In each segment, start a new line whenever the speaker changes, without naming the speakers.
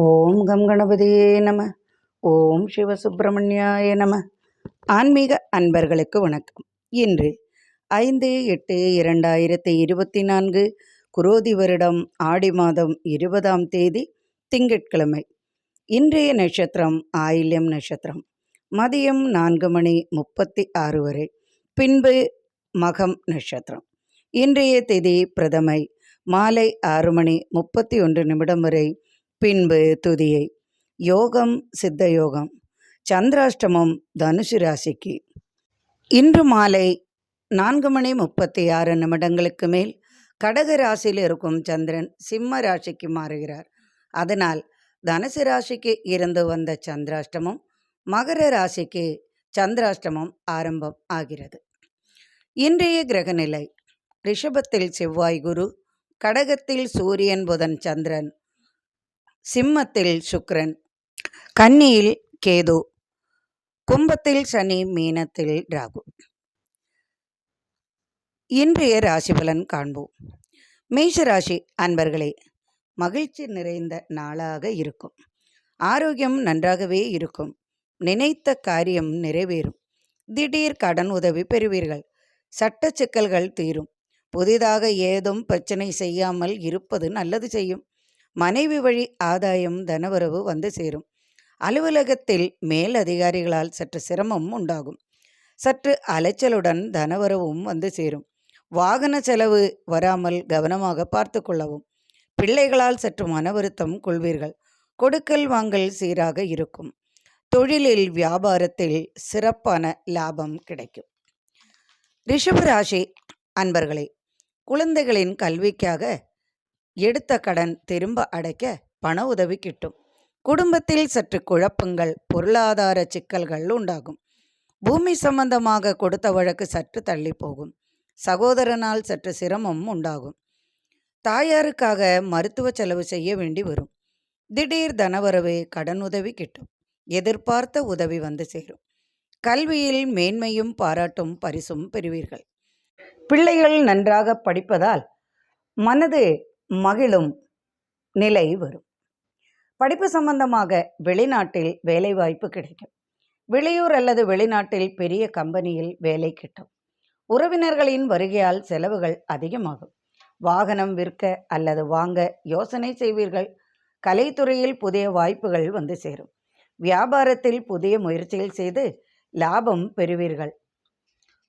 ஓம் come கணபதியே நம. ஓம் சிவசுப்பிரமணியாய நம. ஆன்மீக அன்பர்களுக்கு வணக்கம். இன்று 5/8/2024 குரோதி வருடம் ஆடி மாதம் 20ஆம் தேதி திங்கட்கிழமை. இன்றைய நட்சத்திரம் ஆயில்யம் நட்சத்திரம். மதியம் 4:36 வரை, பின்பு மகம் நட்சத்திரம். இன்றைய திதி பிரதமை மாலை 6:31 வரை, பின்பு துதியை. யோகம் சித்த யோகம். சந்திராஷ்டமம் தனுசு ராசிக்கு. இன்று மாலை 4:36 மேல் கடக ராசியில் இருக்கும் சந்திரன் சிம்ம ராசிக்கு மாறுகிறார். அதனால் தனுசு ராசிக்கு இருந்து வந்த சந்திராஷ்டமம் மகர ராசிக்கு சந்திராஷ்டமம் ஆரம்பம் ஆகிறது. இன்றைய கிரகநிலை: ரிஷபத்தில் செவ்வாய் குரு, கடகத்தில் சூரியன் புதன் சந்திரன், சிம்மத்தில் சுக்கிரன், கன்னியில் கேது, கும்பத்தில் சனி, மீனத்தில் ராகு. இன்றைய ராசி பலன் காண்போம். மேஷராசி அன்பர்களே, மகிழ்ச்சி நிறைந்த நாளாக இருக்கும். ஆரோக்கியம் நன்றாகவே இருக்கும். நினைத்த காரியம் நிறைவேறும். திடீர் கடன் உதவி பெறுவீர்கள். சட்ட சிக்கல்கள் தீரும். புதிதாக ஏதும் பிரச்சனை செய்யாமல் இருப்பது நல்லது செய்யும். மனைவி வழி ஆதாயம் தனவரவு வந்து சேரும். அலுவலகத்தில் மேல் அதிகாரிகளால் சற்று சிரமம் உண்டாகும். சற்று அலைச்சலுடன் தனவரவும் வந்து சேரும். வாகன செலவு வராமல் கவனமாக பார்த்து கொள்ளவும். பிள்ளைகளால் சற்று மன வருத்தம் கொள்வீர்கள். கொடுக்கல் வாங்கல் சீராக இருக்கும். தொழிலில் வியாபாரத்தில் சிறப்பான லாபம் கிடைக்கும். ரிஷபராசி அன்பர்களே, குழந்தைகளின் கல்விக்காக எடுத்த கடன் திரும்ப அடைக்க பண உதவி கிட்டும். குடும்பத்தில் சற்று குழப்பங்கள், பொருளாதார சிக்கல்கள் உண்டாகும். பூமி சம்பந்தமாக கொடுத்த வழக்கு சற்று தள்ளி போகும். சகோதரனால் சற்று சிரமம் உண்டாகும். தாயாருக்காக மருத்துவ செலவு செய்ய வேண்டி வரும். திடீர் தனவரவு, கடன் உதவி கிட்டும். எதிர்பார்த்த உதவி வந்து சேரும். கல்வியில் மேன்மையும் பாராட்டும் பரிசும் பெறுவீர்கள். பிள்ளைகள் நன்றாக படிப்பதால் மனது மகிழும் நிலை வரும். படிப்பு சம்பந்தமாக வெளிநாட்டில் வேலைவாய்ப்பு கிடைக்கும். வெளியூர் அல்லது வெளிநாட்டில் பெரிய கம்பெனியில் வேலை கிட்டும். உறவினர்களின் வருகையால் செலவுகள் அதிகமாகும். வாகனம் விற்க அல்லது வாங்க யோசனை செய்வீர்கள். கலைத்துறையில் புதிய வாய்ப்புகள் வந்து சேரும். வியாபாரத்தில் புதிய முயற்சிகள் செய்து லாபம் பெறுவீர்கள்.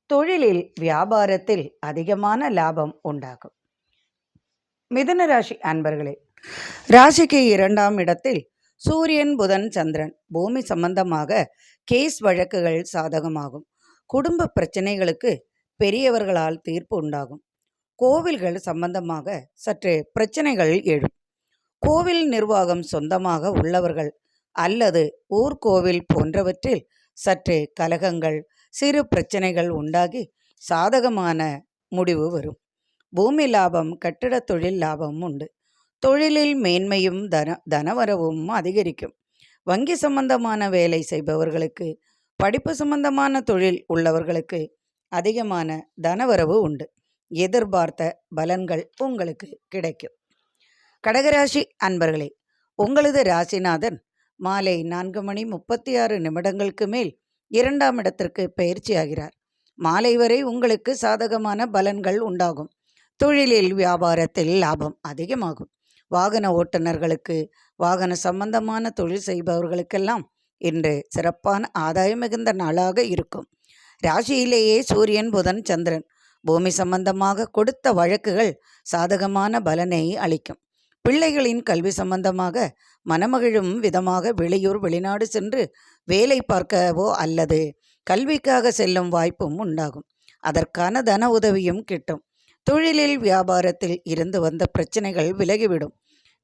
தொழிலில் வியாபாரத்தில் அதிகமான லாபம் உண்டாகும். மிதுன ராசி அன்பர்களே, ராசிக்கு 2ஆம் இடத்தில் சூரியன் புதன் சந்திரன். பூமி சம்பந்தமாக கேஸ் வழக்குகள் சாதகமாகும். குடும்ப பிரச்சனைகளுக்கு பெரியவர்களால் தீர்ப்பு உண்டாகும். கோவில்கள் சம்பந்தமாக சற்று பிரச்சனைகள் எழும். கோவில் நிர்வாகம் சொந்தமாக உள்ளவர்கள் அல்லது ஊர்கோவில் போன்றவற்றில் சற்று கலகங்கள், சிறு பிரச்சனைகள் உண்டாகி சாதகமான முடிவு வரும். பூமி லாபம், கட்டிட தொழில் லாபம் உண்டு. தொழிலில் மேன்மையும் தனவரவும் அதிகரிக்கும். வங்கி சம்பந்தமான வேலை செய்பவர்களுக்கு, படிப்பு சம்பந்தமான தொழில் உள்ளவர்களுக்கு அதிகமான தனவரவு உண்டு. எதிர்பார்த்த பலன்கள் உங்களுக்கு கிடைக்கும். கடகராசி அன்பர்களே, உங்களது ராசிநாதன் மாலை 4:36 மேல் 2ஆம் இடத்திற்கு பயிற்சியாகிறார். மாலை வரை உங்களுக்கு சாதகமான பலன்கள் உண்டாகும். தொழிலில் வியாபாரத்தில் லாபம் அதிகமாகும். வாகன ஓட்டுநர்களுக்கு, வாகன சம்பந்தமான தொழில் செய்பவர்களுக்கெல்லாம் இன்று சிறப்பான ஆதாயம் மிகுந்த நாளாக இருக்கும். ராசியிலேயே சூரியன் புதன் சந்திரன். பூமி சம்பந்தமாக கொடுத்த வழக்குகள் சாதகமான பலனை அளிக்கும். பிள்ளைகளின் கல்வி சம்பந்தமாக மனமகிழும் விதமாக வெளியூர் வெளிநாடு சென்று வேலை பார்க்கவோ அல்லது கல்விக்காக செல்லும் வாய்ப்பும் உண்டாகும். அதற்கான தன உதவியும் கிட்டும். தொழிலில் வியாபாரத்தில் இருந்து வந்த பிரச்சனைகள் விலகிவிடும்.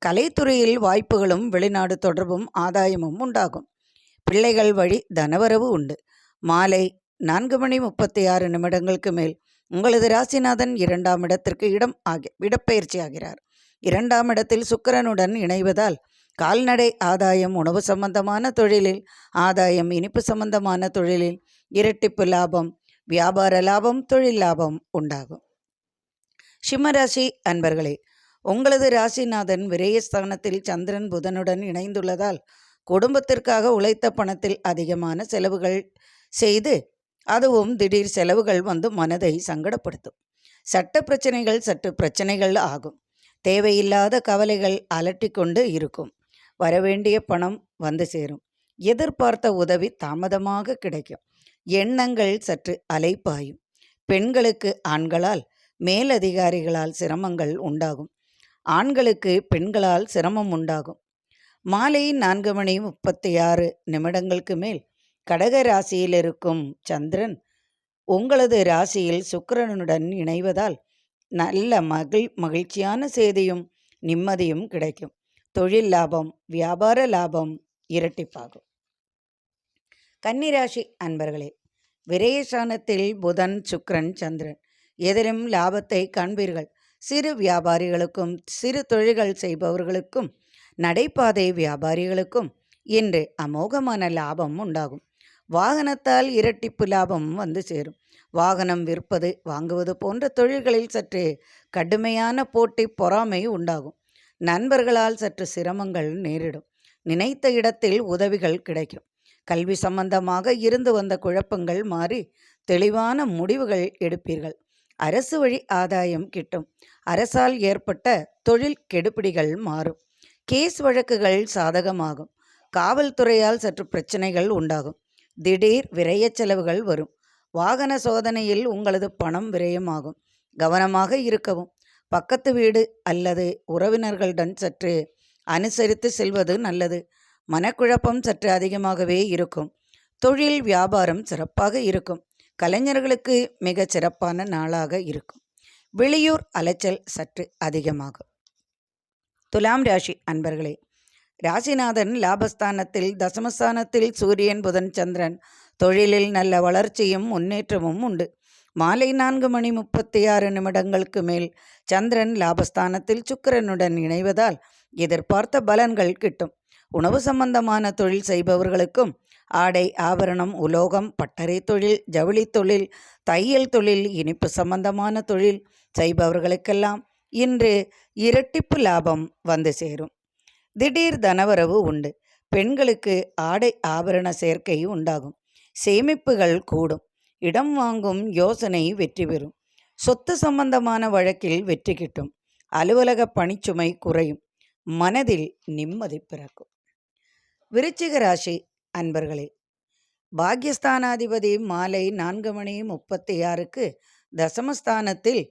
கலைத்துறையில் வாய்ப்புகளும் வெளிநாடு தொடர்பும் ஆதாயமும் உண்டாகும். பிள்ளைகள் வழி தனவரவு உண்டு. மாலை 4:36 மேல் உங்களது ராசிநாதன் 2ஆம் இடத்திற்கு இடப்பெயர்ச்சி ஆகிறார். 2ஆம் இடத்தில் சுக்கிரனுடன் இணைவதால் கால்நடை ஆதாயம், உணவு சம்பந்தமான தொழிலில் ஆதாயம், இனிப்பு சம்பந்தமான தொழிலில் இரட்டிப்பு லாபம், வியாபார லாபம், தொழில் லாபம் உண்டாகும். சிம்மராசி அன்பர்களே, உங்களது ராசிநாதன் விரயஸ்தானத்தில் சந்திரன் புதனுடன் இணைந்துள்ளதால் குடும்பத்திற்காக உழைத்த பணத்தில் அதிகமான செலவுகள் செய்து, அதுவும் திடீர் செலவுகள் வந்து மனதை சங்கடப்படுத்தும். சட்ட பிரச்சனைகள் சற்று பிரச்சனைகள் ஆகும். தேவையில்லாத கவலைகள் அலட்டிக்கொண்டு இருக்கும். வரவேண்டிய பணம் வந்து சேரும். எதிர்பார்த்த உதவி தாமதமாக கிடைக்கும். எண்ணங்கள் சற்று அலைப்பாயும். பெண்களுக்கு ஆண்களால் மேலதிகாரிகளால் சிரமங்கள் உண்டாகும். ஆண்களுக்கு பெண்களால் சிரமம் உண்டாகும். மாலை 4:36 மேல் கடக ராசியில் இருக்கும் சந்திரன் உங்களது ராசியில் சுக்கிரனுடன் இணைவதால் நல்ல மகிழ்ச்சியான செய்தியும் நிம்மதியும் கிடைக்கும். தொழில் லாபம், வியாபார லாபம் இரட்டிப்பாகும். கன்னிராசி அன்பர்களே, விரயஸ்தானத்தில் புதன், சுக்கிரன், சந்திரன் எதிலும் லாபத்தை காண்பீர்கள். சிறு வியாபாரிகளுக்கும் சிறு தொழில்கள் செய்பவர்களுக்கும் நடைபாதை வியாபாரிகளுக்கும் இன்று அமோகமான லாபம் உண்டாகும். வாகனத்தால் இரட்டிப்பு லாபம் வந்து சேரும். வாகனம் விற்பது, வாங்குவது போன்ற தொழில்களில் சற்று கடுமையான போட்டி, பொறாமை உண்டாகும். நண்பர்களால் சற்று சிரமங்கள் நேரிடும். நினைத்த இடத்தில் உதவிகள் கிடைக்கும். கல்வி சம்பந்தமாக இருந்து வந்த குழப்பங்கள் மாறி தெளிவான முடிவுகள் எடுப்பீர்கள். அரசு வழி ஆதாயம் கிட்டும். அரசால் ஏற்பட்ட தொழில் கெடுபிடிகள் மாறும். கேஸ் வழக்குகள் சாதகமாகும். காவல்துறையால் சற்று பிரச்சனைகள் உண்டாகும். திடீர் விரய செலவுகள் வரும். வாகன சோதனையில் உங்களது பணம் விரயமாகும். கவனமாக இருக்கவும். பக்கத்து வீடு அல்லது உறவினர்களுடன் சற்று அனுசரித்து செல்வது நல்லது. மனக்குழப்பம் சற்று அதிகமாகவே இருக்கும். தொழில் வியாபாரம் சிறப்பாக இருக்கும். கலைஞர்களுக்கு மிக சிறப்பான நாளாக இருக்கும். வெளியூர் அலைச்சல் சற்று அதிகமாகும். துலாம் ராசி அன்பர்களே, ராசிநாதன் லாபஸ்தானத்தில் தசமஸ்தானத்தில் சூரியன், புதன், சந்திரன் தொழிலில் நல்ல வளர்ச்சியும் முன்னேற்றமும் உண்டு. மாலை 4:36 மேல் சந்திரன் லாபஸ்தானத்தில் சுக்கிரனுடன் இணைவதால் எதிர்பார்த்த பலன்கள் கிட்டும். உணவு சம்பந்தமான தொழில் செய்பவர்களுக்கும் ஆடை, ஆபரணம், உலோகம், பட்டறை தொழில், ஜவுளி தொழில், தையல் தொழில், இனிப்பு சம்பந்தமான தொழில் செய்பவர்களுக்கெல்லாம் இன்று இரட்டிப்பு லாபம் வந்து சேரும். திடீர் தனவரவு உண்டு. பெண்களுக்கு ஆடை ஆபரண சேர்க்கை உண்டாகும். சேமிப்புகள் கூடும். இடம் வாங்கும் யோசனை வெற்றி பெறும். சொத்து சம்பந்தமான வழக்கில் வெற்றி கிட்டும். அலுவலக பணிச்சுமை குறையும். மனதில் நிம்மதி பிறக்கும். விருச்சிக ராசி அன்பர்களே, பாக்யஸ்தானாதிபதி மாலை 4:36 தசமஸ்தானத்தில்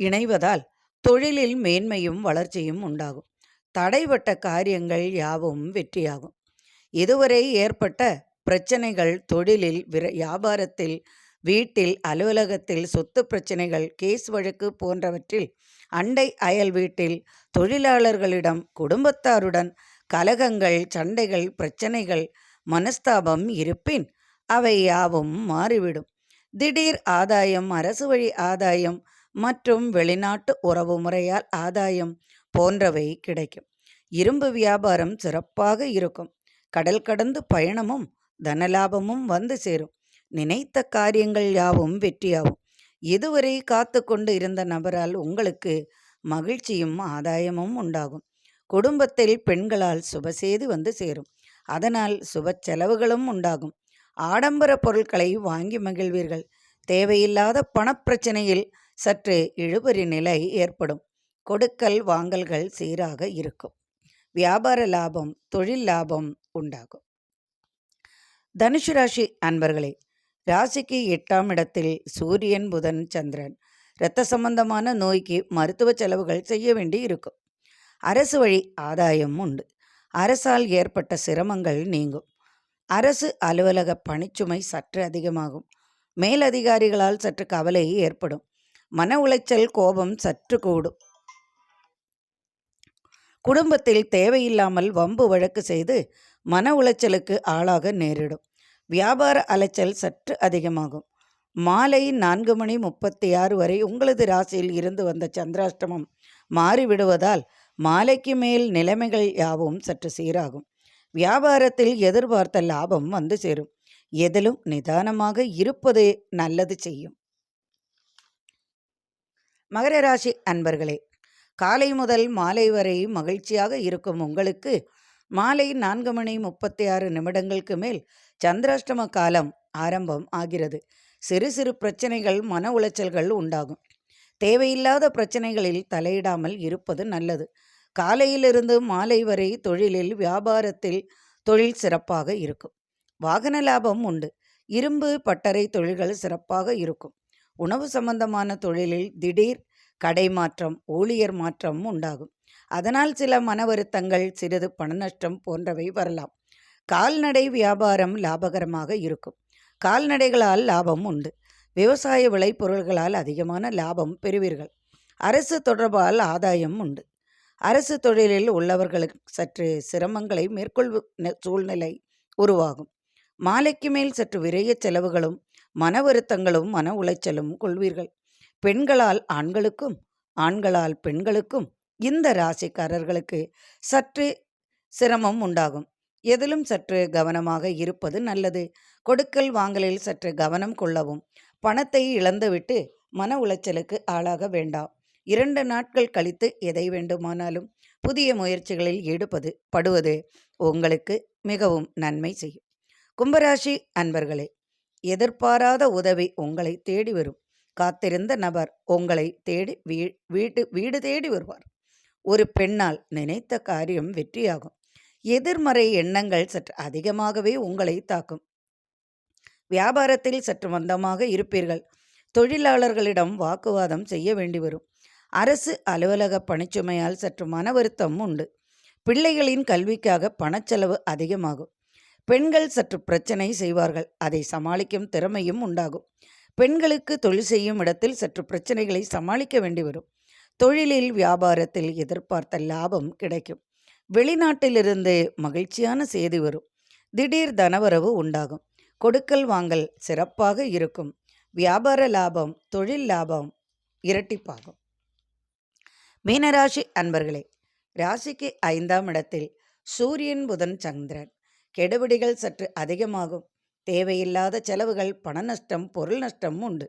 இணைவதால் தொழிலில் மேன்மையும் வளர்ச்சியும் உண்டாகும். தடைபட்ட காரியங்கள் யாவும் வெற்றியாகும். இதுவரை ஏற்பட்ட பிரச்சனைகள் தொழிலில், வியாபாரத்தில், வீட்டில், அலுவலகத்தில், சொத்து பிரச்சனைகள், கேஸ் வழக்கு போன்றவற்றில், அண்டை அயல் வீட்டில், தொழிலாளர்களிடம், குடும்பத்தாருடன் கலகங்கள், சண்டைகள், பிரச்சனைகள், மனஸ்தாபம் இருப்பின் அவை யாவும் மாறிவிடும். திடீர் ஆதாயம், அரசு வழி ஆதாயம் மற்றும் வெளிநாட்டு உறவு முறையால் ஆதாயம் போன்றவை கிடைக்கும். இரும்பு வியாபாரம் சிறப்பாக இருக்கும். கடல் கடந்து பயணமும் தனலாபமும் வந்து சேரும். நினைத்த காரியங்கள் யாவும் வெற்றியாகும். இதுவரை காத்து கொண்டு இருந்த நபரால் உங்களுக்கு மகிழ்ச்சியும் ஆதாயமும் உண்டாகும். குடும்பத்தில் பெண்களால் சுபசெய்தி வந்து சேரும். அதனால் சுப செலவுகளும் உண்டாகும். ஆடம்பர பொருட்களை வாங்கி மகிழ்வீர்கள். தேவையில்லாத பணப்பிரச்சனையில் சற்று இழுபறி நிலை ஏற்படும். கொடுக்கல் வாங்கல்கள் சீராக இருக்கும். வியாபார லாபம், தொழில் லாபம் உண்டாகும். தனுசு ராசி அன்பர்களே, ராசிக்கு 8ஆம் இடத்தில் சூரியன், புதன், சந்திரன். இரத்த சம்பந்தமான நோய்க்கு மருத்துவ செலவுகள் செய்ய வேண்டி இருக்கும். அரசு வழி ஆதாயம் உண்டு. அரசால் ஏற்பட்ட சிரமங்கள் நீங்கும். அரசு அலுவலக பணிச்சுமை சற்று அதிகமாகும். மேலதிகாரிகளால் சற்று கவலை ஏற்படும். மன உளைச்சல், கோபம் சற்று கூடும். குடும்பத்தில் தேவையில்லாமல் வம்பு வழக்கு செய்து மன உளைச்சலுக்கு ஆளாக நேரிடும். வியாபார அலைச்சல் சற்று அதிகமாகும். மாலை 4:36 வரை உங்களது ராசியில் இருந்து வந்த சந்திராஷ்டமம் மாறிவிடுவதால் மாலைக்கு மேல் நிலைமைகள் யாவும் சற்று சீராகும். வியாபாரத்தில் எதிர்பார்த்த லாபம் வந்து சேரும். எதிலும் நிதானமாக இருப்பது நல்லது செய்யும். மகர ராசி அன்பர்களே, காலை முதல் மாலை வரை மகிழ்ச்சியாக இருக்கும் உங்களுக்கு மாலை 4:36 மேல் சந்திராஷ்டம காலம் ஆரம்பம் ஆகிறது. சிறு சிறு பிரச்சனைகள், மன உளைச்சல்கள் உண்டாகும். தேவையில்லாத பிரச்சனைகளில் தலையிடாமல் இருப்பது நல்லது. காலையிலிருந்து மாலை வரை தொழிலில், வியாபாரத்தில் தொழில் சிறப்பாக இருக்கும். வாகன லாபம் உண்டு. இரும்பு, பட்டறை தொழில்கள் சிறப்பாக இருக்கும். உணவு சம்பந்தமான தொழிலில் திடீர் கடை மாற்றம், ஊழியர் மாற்றம் உண்டாகும். அதனால் சில மன வருத்தங்கள், சிறிது பண நஷ்டம் போன்றவை வரலாம். கால்நடை வியாபாரம் லாபகரமாக இருக்கும். கால்நடைகளால் லாபம் உண்டு. விவசாய விளைபொருள்களால் அதிகமான லாபம் பெறுவீர்கள். அரசு தொடர்பால் ஆதாயம் உண்டு. அரசு தொழிலில் உள்ளவர்களுக்கு சற்று சிரமங்களை மேற்கொள்ளும் சூழ்நிலை உருவாகும். மாலைக்கு மேல் சற்று விரைய செலவுகளும், மன வருத்தங்களும், மன உளைச்சலும் கொள்வீர்கள். பெண்களால் ஆண்களுக்கும், ஆண்களால் பெண்களுக்கும் இந்த ராசிக்காரர்களுக்கு சற்று சிரமம் உண்டாகும். எதிலும் சற்று கவனமாக இருப்பது நல்லது. கொடுக்கல் வாங்கலில் சற்று கவனம் கொள்ளவும். பணத்தை இழந்துவிட்டு மன உளைச்சலுக்கு ஆளாக வேண்டாம். 2 நாட்கள் கழித்து எதை வேண்டுமானாலும் புதிய முயற்சிகளில் ஈடுபடுவது உங்களுக்கு மிகவும் நன்மை செய்யும். கும்பராசி அன்பர்களே, எதிர்பாராத உதவி உங்களை தேடி வரும். காத்திருந்த நபர் உங்களை தேடி வீடு தேடி வருவார். ஒரு பெண்ணால் நினைத்த காரியம் வெற்றியாகும். எதிர்மறை எண்ணங்கள் சற்று அதிகமாகவே உங்களை தாக்கும். வியாபாரத்தில் சற்று மந்தமாக இருப்பீர்கள். தொழிலாளர்களிடம் வாக்குவாதம் செய்ய வேண்டி வரும். அரசு அலுவலக பணிச்சுமையால் சற்று மன வருத்தம் உண்டு. பிள்ளைகளின் கல்விக்காக பணச்செலவு அதிகமாகும். பெண்கள் சற்று பிரச்சனை செய்வார்கள். அதை சமாளிக்கும் திறமையும் உண்டாகும். பெண்களுக்கு தொழில் செய்யும் இடத்தில் சற்று பிரச்சனைகளை சமாளிக்க வேண்டி வரும். தொழிலில், வியாபாரத்தில் எதிர்பார்த்த லாபம் கிடைக்கும். வெளிநாட்டிலிருந்து மகிழ்ச்சியான செய்தி வரும். திடீர் தனவரவு உண்டாகும். கொடுக்கல் வாங்கல் சிறப்பாக இருக்கும். வியாபார லாபம், தொழில் லாபம் இரட்டிப்பாகும். மீனராசி அன்பர்களே, ராசிக்கு 5ஆம் இடத்தில் சூரியன், புதன், சந்திரன். கெடுபிடிகள் சற்று அதிகமாகும். தேவையில்லாத செலவுகள், பண நஷ்டம், பொருள் நஷ்டம் உண்டு.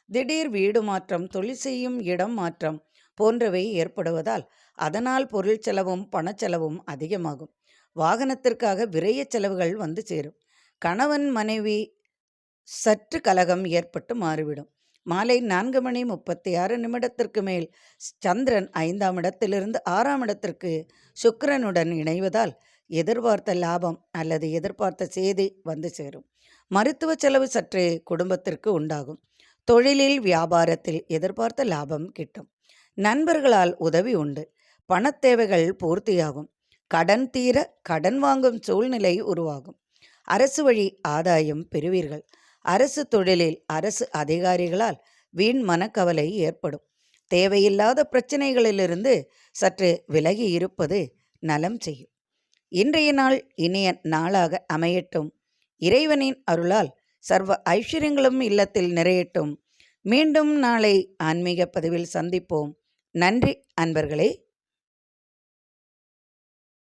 திடீர் வீடு மாற்றம், தொழில் செய்யும் இடம் மாற்றம் போன்றவை ஏற்படுவதால் அதனால் பொருள் செலவும் பணச்செலவும் அதிகமாகும். வாகனத்திற்காக விரைய செலவுகள் வந்து சேரும். கணவன் மனைவி சற்று கலகம் ஏற்பட்டு மாறிவிடும். மாலை 4:36 மேல் சந்திரன் 5ஆம் இடத்திலிருந்து 6ஆம் இடத்திற்கு சுக்கிரனுடன் இணைவதால் எதிர்பார்த்த லாபம் அல்லது எதிர்பார்த்த செய்தி வந்து சேரும். மருத்துவ செலவு சற்று குடும்பத்திற்கு உண்டாகும். தொழிலில், வியாபாரத்தில் எதிர்பார்த்த லாபம் கிட்டும். நண்பர்களால் உதவி உண்டு. பணத்தேவைகள் பூர்த்தியாகும். கடன் தீர கடன் வாங்கும் சூழ்நிலை உருவாகும். அரசு வழி ஆதாயம் பெறுவீர்கள். அரசு தொழிலில் அரசு அதிகாரிகளால் வீண் மனக்கவலை ஏற்படும். தேவையில்லாத பிரச்சனைகளிலிருந்து சற்று விலகி இருப்பது நலம் செய்யும். இன்றைய நாள் இனிய நாளாக அமையட்டும். இறைவனின் அருளால் சர்வ ஐஸ்வர்யங்களும் இல்லத்தில் நிறையட்டும். மீண்டும் நாளை ஆன்மீக பதிவில் சந்திப்போம். நன்றி அன்பர்களே.